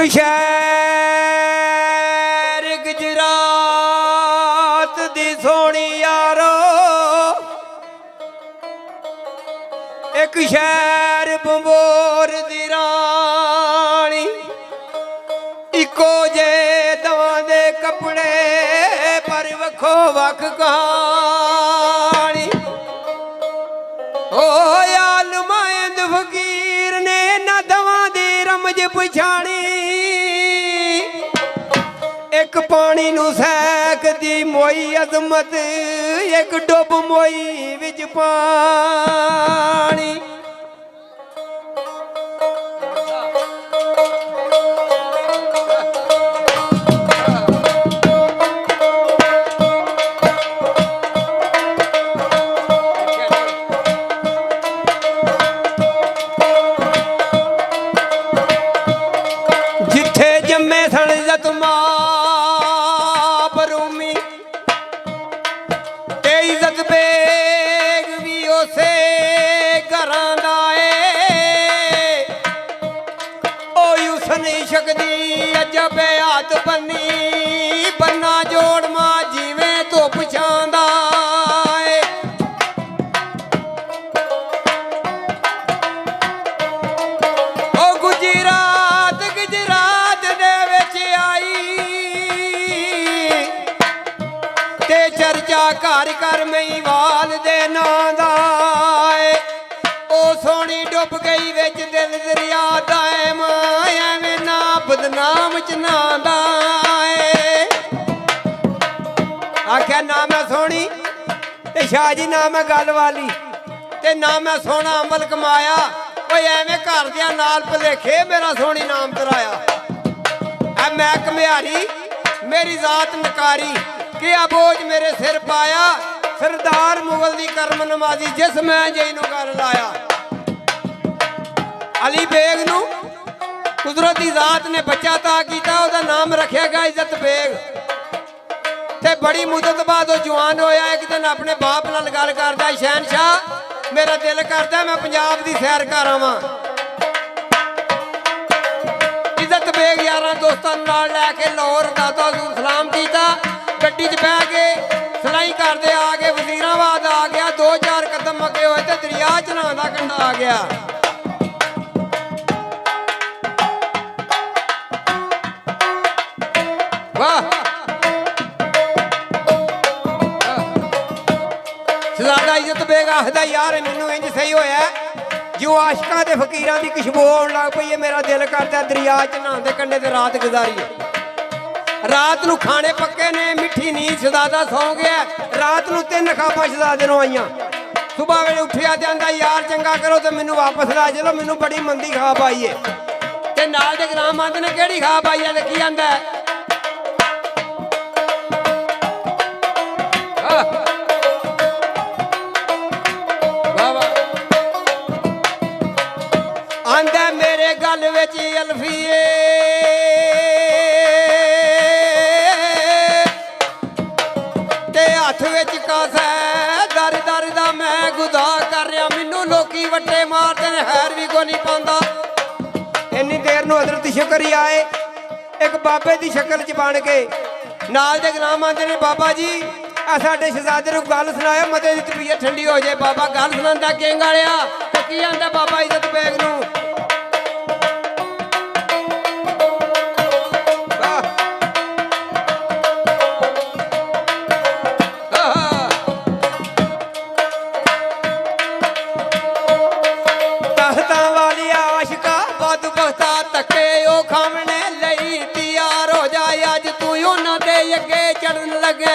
शहर गुजरात दी सोनी यारो, एक शहर बंबोर दी रानी, इको जे दवां दे कपड़े पर वखो वख कहानी। ओ याल मायंद फकीर ने ना दवां दी रमज पछाणी, एक पानी नू सैक दी मोई अजमत, एक डुब मोई विच पानी। जिथे जम्मे सन इज्जत मां बरूमी, ते इज्जत बेग भी उसे घरां दा ऐ। ओ हुसन इश्क दी अजब हाथ बन्नी, बन्ना जोड़ मां जिवें धुप छांदा ऐ। ओ गुजरात दे विच आई, ते चर्चा घर घर महिवाल दे नां दा ऐ। ओ सोनी डुब गई विच दिल दरिया दा ऐ, मां एवें ना बदनाम च नां दा ऐ। आख्या ना मैं सोनी ते शाह जी, ना मैं गल वाली ते ना मैं सोना अमल कमाया। कोई एवें घर दियां नाल भुलेखे मेरा सोनी नाम तराया। मैं घमियारी मेरी जात नकारी, क्या बोझ मेरे सिर पाया। सरदार मुगल दी कर्म नमाजी, जिस मैं जई नू कर लाया। अली बेग नू कुदरती जात ने बच्चा ता कीता, ओदा नाम रखिया गया इज्जत बेग। ते बड़ी मुदत बाद वो जवान होया। एक दिन अपने बाप नाल गल करदा, शहनशाह मेरा दिल करदा मैं पंजाब दी सैर कर आवां। इज्जत बेग यारां दोस्तां नाल लैके लाहौर दादा हजूर सलाम कीता। गड्डी च बह के सलाई करदे आ गए वजीराबाद आ गया। 2-4 कदम अगे होए ते दरिया चनां दा कंढा आ गया। वाह शहजादा इज्जत बेग आखदा, यार मैनू इंज सही होया जो आशकां ते फकीरां दी खुशबू आउण लग पई है। मेरा दिल करदा दरिया च नहांदे कंढे ते रात गुजारीए। रात नू खाने पक्के ने, मिठी नींद शहजादा सौ गया। रात नू 3 खाबां शहजादे नू आईयां। सुबह वेले उठिया ते आंदा, यार चंगा करो ते मैनू वापस ला चलो, मैनू बड़ी मंदी खाब आई है। ते नाल दे गुलाम आंदे ने, केड़ी खाब आई है? ते की आंदा है? आंदा मेरे गल विच अल्फीए, ते हथ विच कासा, दर दर दा मैं गुदा कर रहा। मैनू लोकी वट्टे मारदे ने, हैर भी कोई नहीं पांदा। इन्नी देर नूं हज़रत शकरी आए, एक बाबे दी शक्ल च बन के। नाल दे गुलाम आंदे ने, बाबा जी आ साडे शहजादे नूं गल सुनाया, मते दी तबीयत ठंडी हो जाए। बाबा गल सुनांदा किंग वालिया। ते की आंदा बाबा इज्जत बेग नूं? चढ़न लगे